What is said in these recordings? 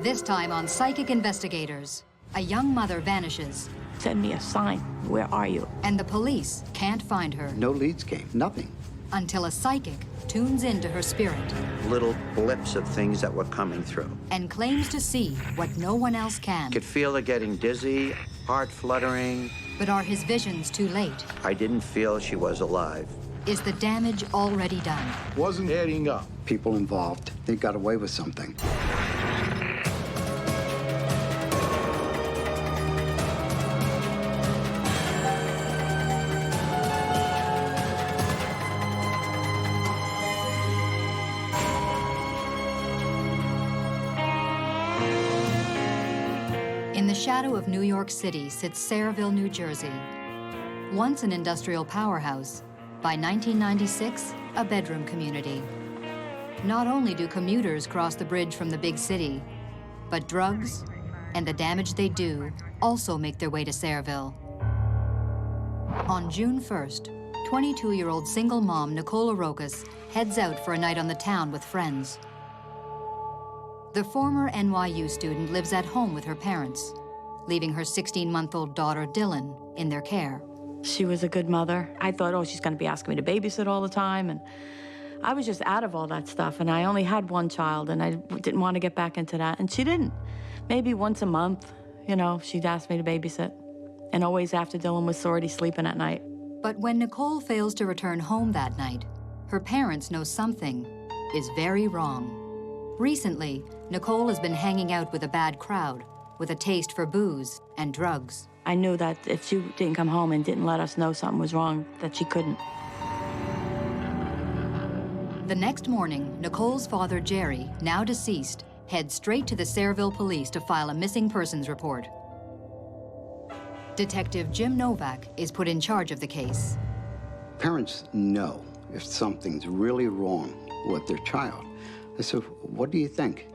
This time on Psychic Investigators, a young mother vanishes. Send me a sign. Where are you? And the police can't find her. No leads came, nothing. Until a psychic tunes into her spirit. Little blips of things that were coming through. And claims to see what no one else can. Could feel her getting dizzy, heart fluttering. But are his visions too late? I didn't feel she was alive. Is the damage already done? Wasn't adding up. People involved, they got away with something. In the shadow of New York City sits Sayreville, New Jersey. Once an industrial powerhouse, by 1996, a bedroom community. Not only do commuters cross the bridge from the big city, but drugs and the damage they do also make their way to Sayreville. On June 1st, 22-year-old single mom Nicole Arochas heads out for a night on the town with friends. The former NYU student lives at home with her parents, leaving her 16-month-old daughter, Dylan, in their care. She was a good mother. I thought, oh, she's going to be asking me to babysit all the time. And I was just out of all that stuff. And I only had one child, and I didn't want to get back into that. And she didn't. Maybe once a month, you know, she'd ask me to babysit. And always after Dylan was already sleeping at night. But when Nicole fails to return home that night, her parents know something is very wrong. Recently, Nicole has been hanging out with a bad crowd, with a taste for booze and drugs. I knew that if she didn't come home and didn't let us know something was wrong, that she couldn't. The next morning, Nicole's father, Jerry, now deceased, heads straight to the Sayreville police to file a missing persons report. Detective Jim Novak is put in charge of the case. Parents know if something's really wrong with their child. I said, what do you think?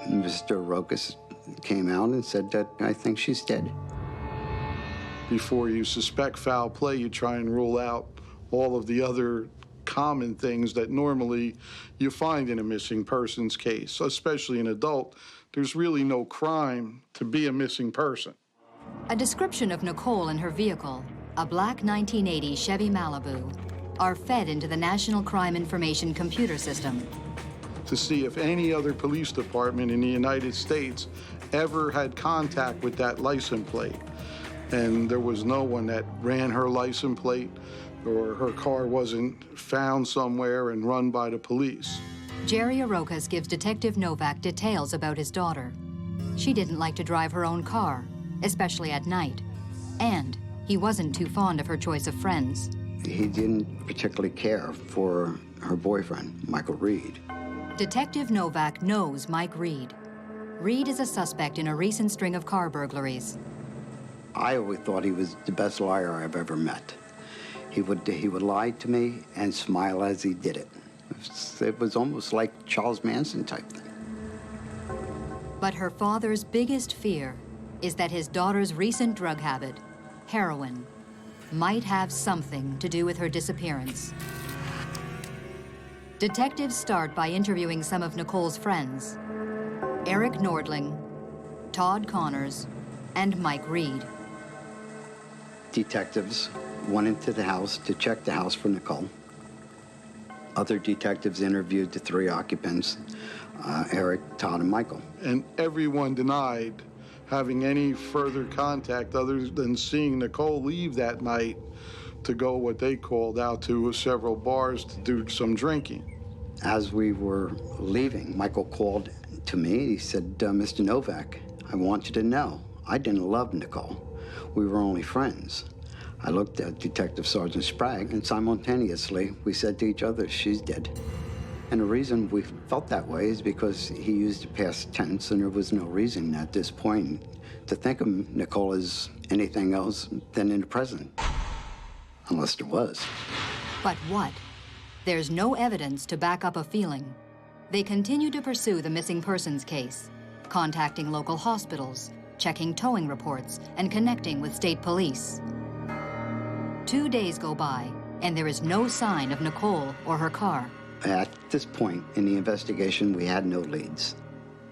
Mr. Arochas came out and said that I think she's dead. Before you suspect foul play, you try and rule out all of the other common things that normally you find in a missing persons case, especially an adult. There's really no crime to be a missing person. A description of Nicole and her vehicle, a black 1980 Chevy Malibu, are fed into the National Crime Information Computer System. To see if any other police department in the United States ever had contact with that license plate. And there was no one that ran her license plate, or her car wasn't found somewhere and run by the police. Jerry Arochas gives Detective Novak details about his daughter. She didn't like to drive her own car, especially at night. And he wasn't too fond of her choice of friends. He didn't particularly care for her boyfriend, Michael Reed. Detective Novak knows Mike Reed. Reed is a suspect in a recent string of car burglaries. I always thought he was the best liar I've ever met. He would lie to me and smile as he did it. It was almost like Charles Manson type thing. But her father's biggest fear is that his daughter's recent drug habit, heroin, might have something to do with her disappearance. Detectives start by interviewing some of Nicole's friends, Eric Nordling, Todd Connors, and Mike Reed. Detectives went into the house to check the house for Nicole. Other detectives interviewed the three occupants, Eric, Todd, and Michael. And everyone denied having any further contact other than seeing Nicole leave that night to go what they called out to several bars to do some drinking. As we were leaving, Michael called to me. He said, Mr. Novak, I want you to know, I didn't love Nicole. We were only friends. I looked at Detective Sergeant Sprague, and simultaneously, we said to each other, she's dead. And the reason we felt that way is because he used the past tense, and there was no reason at this point to think of Nicole as anything else than in the present, unless there was. But what? There's no evidence to back up a feeling. They continue to pursue the missing persons case, contacting local hospitals, checking towing reports, and connecting with state police. 2 days go by, and there is no sign of Nicole or her car. At this point in the investigation, we had no leads.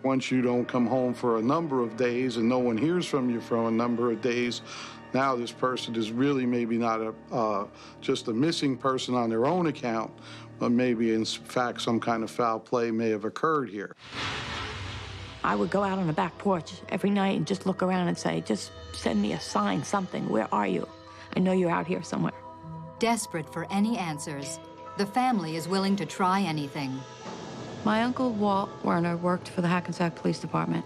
Once you don't come home for a number of days and no one hears from you for a number of days, now this person is really maybe not just a missing person on their own account, but maybe in fact some kind of foul play may have occurred here. I would go out on the back porch every night and just look around and say, just send me a sign, something. Where are you? I know you're out here somewhere. Desperate for any answers, the family is willing to try anything. My uncle Walt Werner worked for the Hackensack Police Department,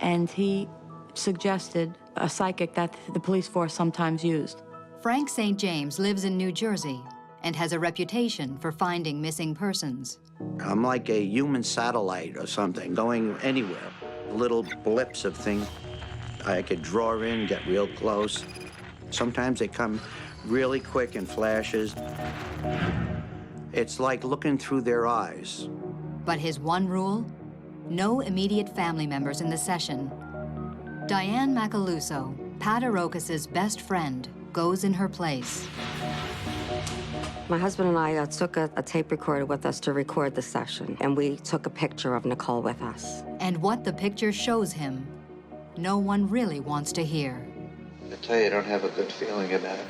and he suggested a psychic that the police force sometimes used. Frank St. James lives in New Jersey and has a reputation for finding missing persons. I'm like a human satellite or something, going anywhere. Little blips of things I could draw in, get real close. Sometimes they come really quick in flashes. It's like looking through their eyes. But his one rule? No immediate family members in the session. Diane Macaluso, Pat Arochas' best friend, goes in her place. My husband and I took a tape recorder with us to record the session, and we took a picture of Nicole with us. And what the picture shows him, no one really wants to hear. I tell you, I don't have a good feeling about it.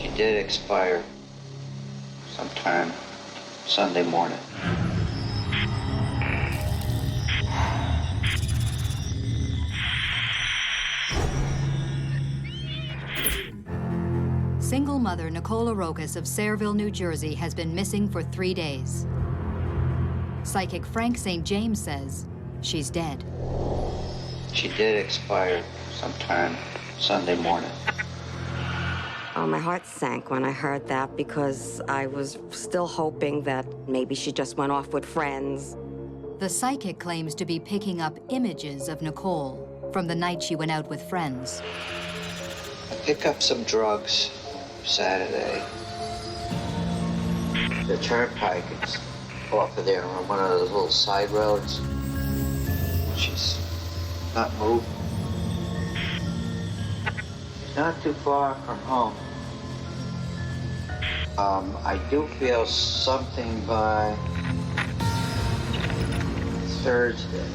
She did expire sometime Sunday morning. Single mother Nicole Arochas of Sayreville, New Jersey has been missing for 3 days. Psychic Frank St. James says she's dead. She did expire sometime Sunday morning. Oh, my heart sank when I heard that because I was still hoping that maybe she just went off with friends. The psychic claims to be picking up images of Nicole from the night she went out with friends. I pick up some drugs Saturday. The turnpike is off of there on one of those little side roads. She's not moving. She's not too far from home. I do feel something by Thursday.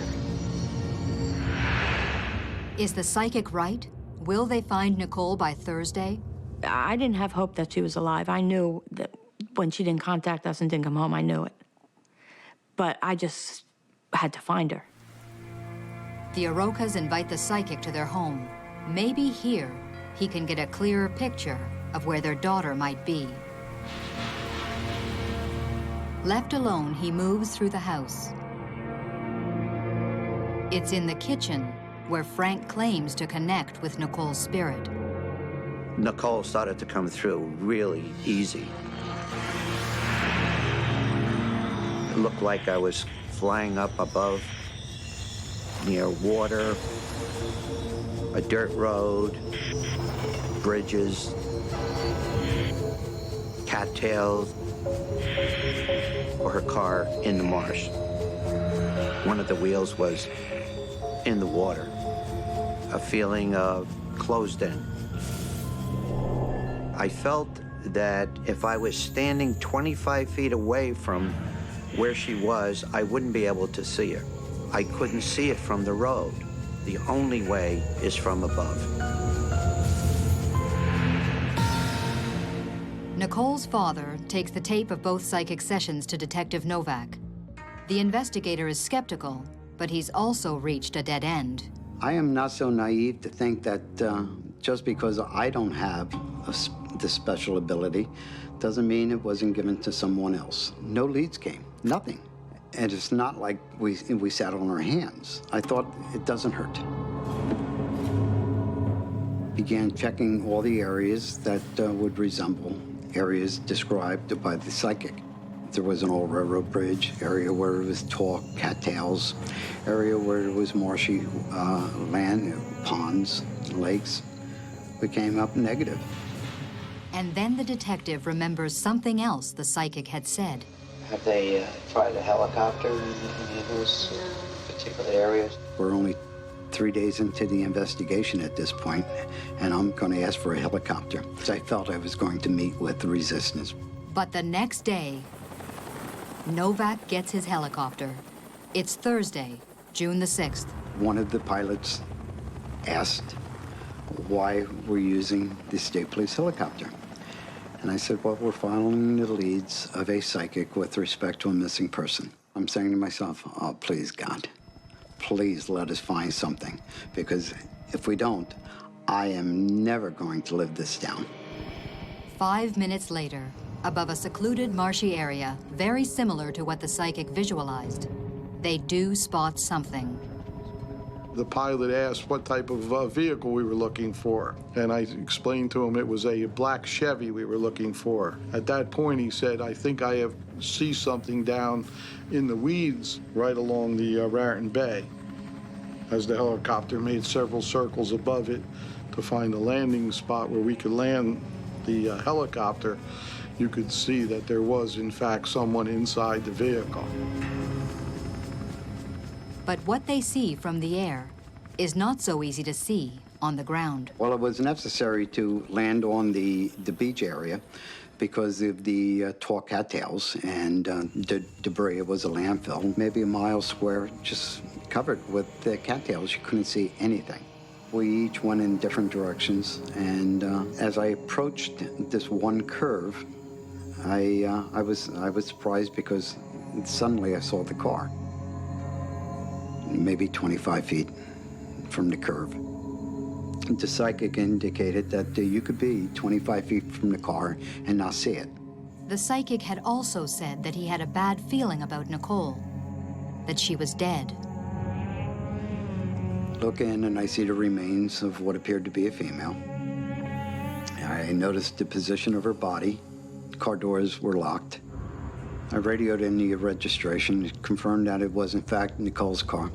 Is the psychic right? Will they find Nicole by Thursday? I didn't have hope that she was alive. I knew that when she didn't contact us and didn't come home, I knew it. But I just had to find her. The Arochas invite the psychic to their home. Maybe here he can get a clearer picture of where their daughter might be. Left alone, he moves through the house. It's in the kitchen where Frank claims to connect with Nicole's spirit. Nicole started to come through really easy. It looked like I was flying up above, near water, a dirt road, bridges, cattails, or her car in the marsh. One of the wheels was in the water, a feeling of closed in. I felt that if I was standing 25 feet away from where she was, I wouldn't be able to see her. I couldn't see it from the road. The only way is from above. Nicole's father takes the tape of both psychic sessions to Detective Novak. The investigator is skeptical, but he's also reached a dead end. I am not so naive to think that just because I don't have this special ability doesn't mean it wasn't given to someone else. No leads came, nothing. And it's not like we sat on our hands. I thought it doesn't hurt. Began checking all the areas that would resemble areas described by the psychic. There was an old railroad bridge, area where it was tall cattails, area where it was marshy land, ponds, lakes. We came up negative. And then the detective remembers something else the psychic had said. Have they tried a helicopter in any of those particular areas? We're only 3 days into the investigation at this point, and I'm going to ask for a helicopter, because I felt I was going to meet with the resistance. But the next day, Novak gets his helicopter. It's Thursday, June the 6th. One of the pilots asked why we're using the state police helicopter. And I said, well, we're following the leads of a psychic with respect to a missing person. I'm saying to myself, oh, please, God, please let us find something, because if we don't, I am never going to live this down. 5 minutes later, above a secluded marshy area, very similar to what the psychic visualized, they do spot something. The pilot asked what type of vehicle we were looking for, and I explained to him it was a black Chevy we were looking for. At that point, he said, I think I see something down in the weeds right along the Raritan Bay. As the helicopter made several circles above it to find a landing spot where we could land the helicopter, you could see that there was, in fact, someone inside the vehicle. But what they see from the air is not so easy to see on the ground. Well, it was necessary to land on the beach area because of the tall cattails and the debris. It was a landfill, maybe a mile square, just covered with the cattails. You couldn't see anything. We each went in different directions, and as I approached this one curve, I was surprised because suddenly I saw the car, maybe 25 feet from the curve. The psychic indicated that you could be 25 feet from the car and not see it. The psychic had also said that he had a bad feeling about Nicole, that she was dead. Look in and I see the remains of what appeared to be a female. I noticed the position of her body. Car doors were locked. I radioed in the registration, confirmed that it was in fact Nicole's car.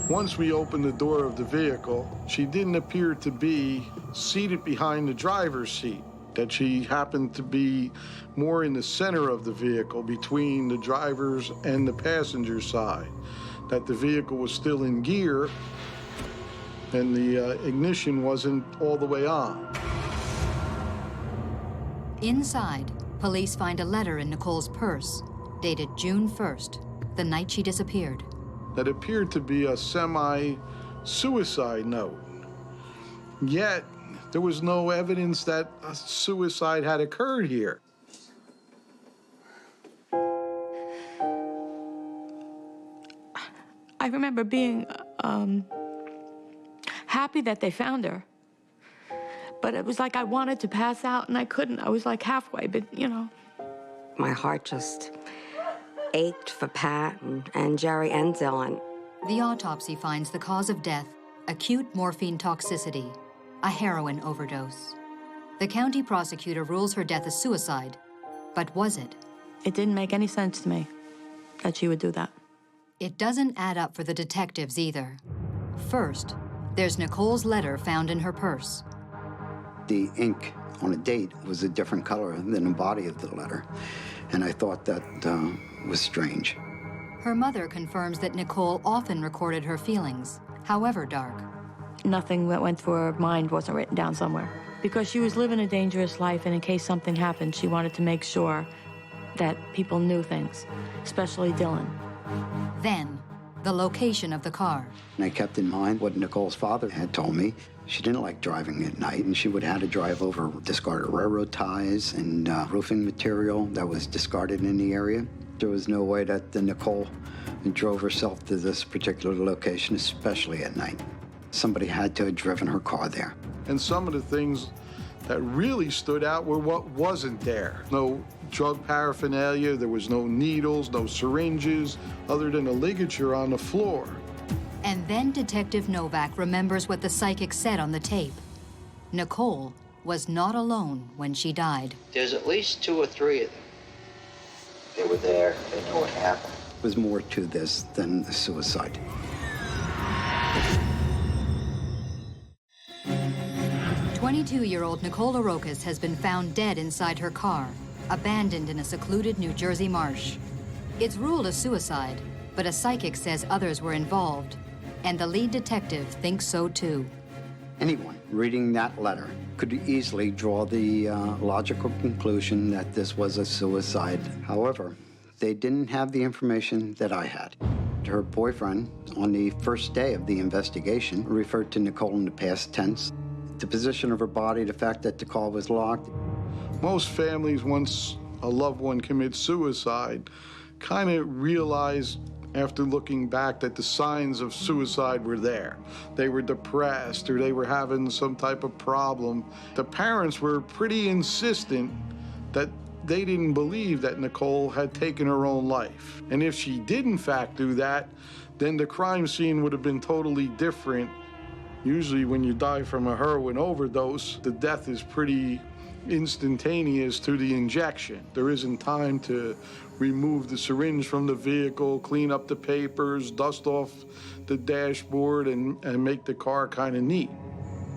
Once we opened the door of the vehicle, she didn't appear to be seated behind the driver's seat, that she happened to be more in the center of the vehicle between the driver's and the passenger side, that the vehicle was still in gear and the ignition wasn't all the way on. Inside, police find a letter in Nicole's purse, dated June 1st, the night she disappeared. That appeared to be a semi-suicide note. Yet, there was no evidence that a suicide had occurred here. I remember being happy that they found her. But it was like I wanted to pass out and I couldn't. I was like halfway, but you know. My heart just ached for Pat and Jerry and Dylan. The autopsy finds the cause of death, acute morphine toxicity, a heroin overdose. The county prosecutor rules her death a suicide, but was it? It didn't make any sense to me that she would do that. It doesn't add up for the detectives either. First, there's Nicole's letter found in her purse. The ink on a date was a different color than the body of the letter, and I thought that was strange. Her mother confirms that Nicole often recorded her feelings, however dark. Nothing that went through her mind wasn't written down somewhere. Because she was living a dangerous life, and in case something happened, she wanted to make sure that people knew things, especially Dylan. Then, the location of the car. And I kept in mind what Nicole's father had told me. She didn't like driving at night, and she would have to drive over discarded railroad ties and roofing material that was discarded in the area. There was no way that Nicole drove herself to this particular location, especially at night. Somebody had to have driven her car there. And some of the things that really stood out were what wasn't there. No drug paraphernalia, there was no needles, no syringes, other than a ligature on the floor. And then Detective Novak remembers what the psychic said on the tape. Nicole was not alone when she died. There's at least 2 or 3 of them. They were there, they knew what happened. There was more to this than a suicide. "22-year-old Nicole Arochas has been found dead inside her car, abandoned in a secluded New Jersey marsh. It's ruled a suicide, But a psychic says others were involved, and the lead detective thinks so too. Anyone reading that letter could easily draw the logical conclusion that this was a suicide. However, they didn't have the information that I had. Her boyfriend, on the first day of the investigation, referred to Nicole in the past tense. The position of her body, the fact that the car was locked. Most families, once a loved one commits suicide, kind of realize after looking back that the signs of suicide were there. They were depressed or they were having some type of problem. The parents were pretty insistent that they didn't believe that Nicole had taken her own life. And if she did in fact do that, then the crime scene would have been totally different. Usually when you die from a heroin overdose, the death is pretty instantaneous to the injection. There isn't time to remove the syringe from the vehicle, clean up the papers, dust off the dashboard, and make the car kind of neat.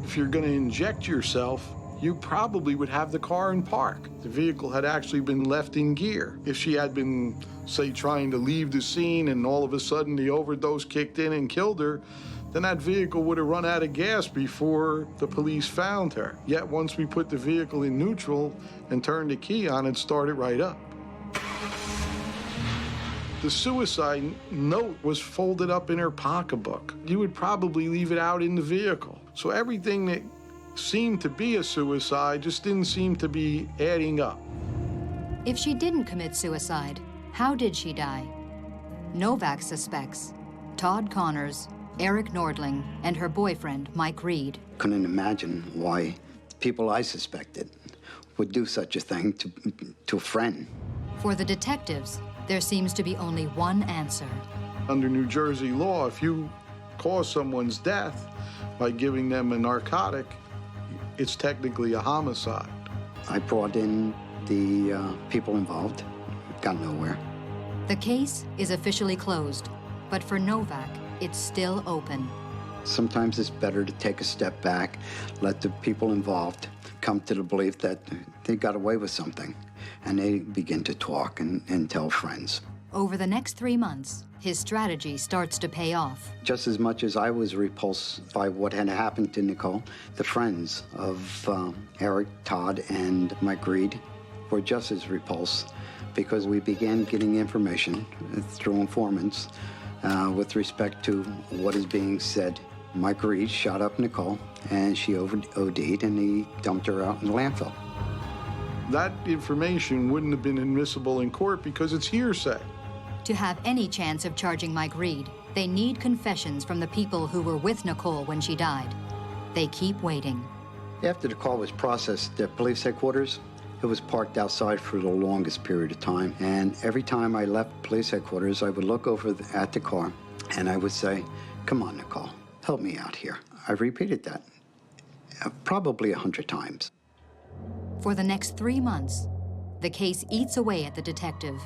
If you're gonna inject yourself, you probably would have the car in park. The vehicle had actually been left in gear. If she had been, say, trying to leave the scene and all of a sudden the overdose kicked in and killed her, then that vehicle would have run out of gas before the police found her. Yet once we put the vehicle in neutral and turned the key on, it started right up. The suicide note was folded up in her pocketbook. You would probably leave it out in the vehicle. So everything that seemed to be a suicide just didn't seem to be adding up. If she didn't commit suicide, how did she die? Novak suspects Todd Connors, Eric Nordling, and her boyfriend, Mike Reed. Couldn't imagine why people I suspected would do such a thing to a friend. For the detectives, there seems to be only one answer. Under New Jersey law, if you cause someone's death by giving them a narcotic, it's technically a homicide. I brought in the people involved, got nowhere. The case is officially closed, but for Novak, it's still open. Sometimes it's better to take a step back, let the people involved come to the belief that they got away with something, and they begin to talk and tell friends. Over the next 3 months, his strategy starts to pay off. Just as much as I was repulsed by what had happened to Nicole, the friends of Eric, Todd, and Mike Reed were just as repulsed, because we began getting information through informants with respect to what is being said. Mike Reed shot up Nicole, and she OD'd, and he dumped her out in the landfill. That information wouldn't have been admissible in court because it's hearsay. To have any chance of charging Mike Reed, they need confessions from the people who were with Nicole when she died. They keep waiting. After the call was processed at police headquarters, it was parked outside for the longest period of time. And every time I left police headquarters, I would look over at the car and I would say, "Come on, Nicole, help me out here." I repeated that probably 100 times. For the next 3 months, the case eats away at the detective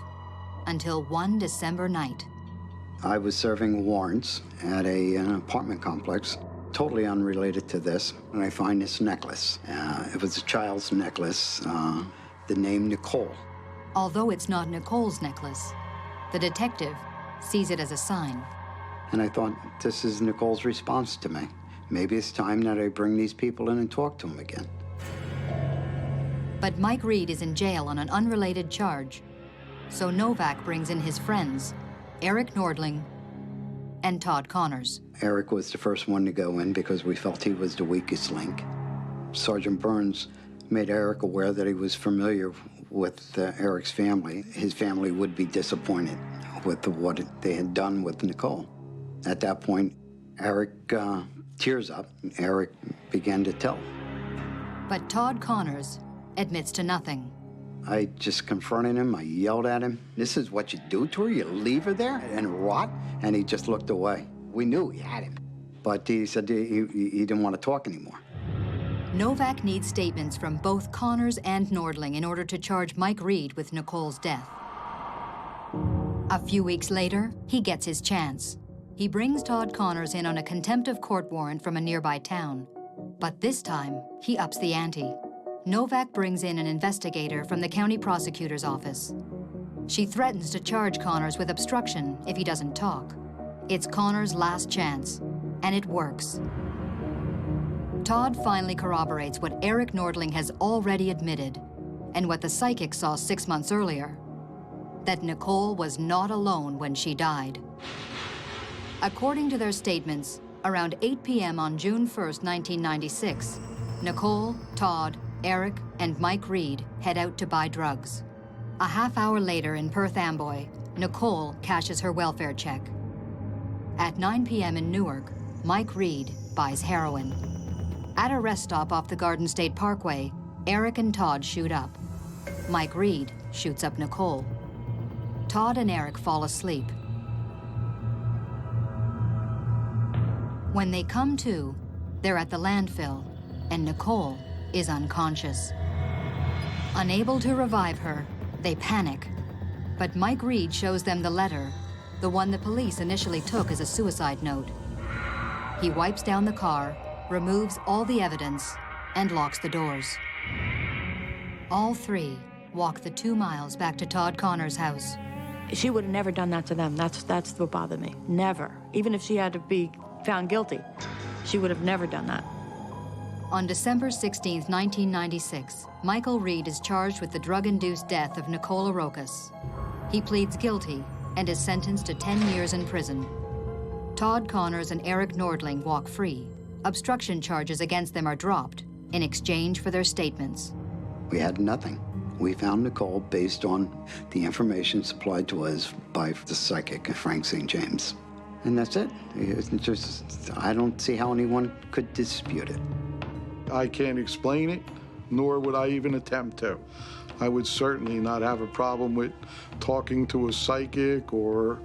until one December night. I was serving warrants at an apartment complex, totally unrelated to this, and I find this necklace. It was a child's necklace, the name Nicole. Although it's not Nicole's necklace, the detective sees it as a sign. And I thought, this is Nicole's response to me. Maybe it's time that I bring these people in and talk to them again. But Mike Reed is in jail on an unrelated charge. So Novak brings in his friends, Eric Nordling and Todd Connors. Eric was the first one to go in because we felt he was the weakest link. Sergeant Burns made Eric aware that he was familiar with Eric's family. His family would be disappointed with what they had done with Nicole. At that point, Eric tears up, and Eric began to tell. But Todd Connors admits to nothing. I just confronted him, I yelled at him, "This is what you do to her? You leave her there and rot?" And he just looked away. We knew he had him, but he said he didn't want to talk anymore. Novak needs statements from both Connors and Nordling in order to charge Mike Reed with Nicole's death. A few weeks later, he gets his chance. He brings Todd Connors in on a contempt of court warrant from a nearby town. But this time, he ups the ante. Novak brings in an investigator from the county prosecutor's office. She threatens to charge Connors with obstruction if he doesn't talk. It's Connors' last chance, and it works. Todd finally corroborates what Eric Nordling has already admitted, and what the psychic saw 6 months earlier, that Nicole was not alone when she died. According to their statements, around 8 p.m. on June 1st, 1996, Nicole, Todd, Eric, and Mike Reed head out to buy drugs. A half hour later in Perth Amboy, Nicole cashes her welfare check. At 9 p.m. in Newark, Mike Reed buys heroin. At a rest stop off the Garden State Parkway, Eric and Todd shoot up. Mike Reed shoots up Nicole. Todd and Eric fall asleep. When they come to, they're at the landfill, and Nicole is unconscious. Unable to revive her, they panic. But Mike Reed shows them the letter, the one the police initially took as a suicide note. He wipes down the car, removes all the evidence, and locks the doors. All three walk the 2 miles back to Todd Connors' house. She would have never done that to them. That's what bothered me. Never. Even if she had to be found guilty, she would have never done that. On December 16, 1996, Michael Reed is charged with the drug-induced death of Nicole Arochas. He pleads guilty and is sentenced to 10 years in prison. Todd Connors and Eric Nordling walk free. Obstruction charges against them are dropped in exchange for their statements. We had nothing. We found Nicole based on the information supplied to us by the psychic, Frank St. James. And that's it. It's just, I don't see how anyone could dispute it. I can't explain it, nor would I even attempt to. I would certainly not have a problem with talking to a psychic or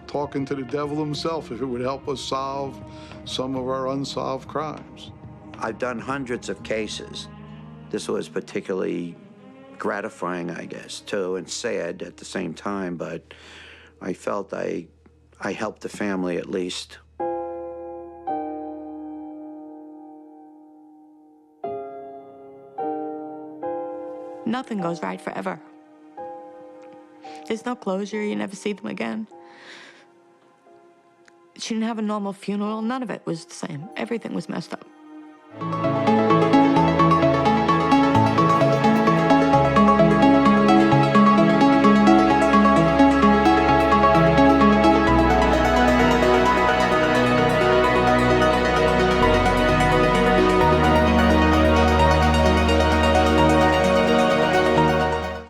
talking to the devil himself if it would help us solve some of our unsolved crimes. I've done hundreds of cases. This was particularly gratifying, I guess, too, and sad at the same time, but I felt I helped the family at least. Nothing goes right forever. There's no closure, you never see them again. She didn't have a normal funeral, none of it was the same. Everything was messed up.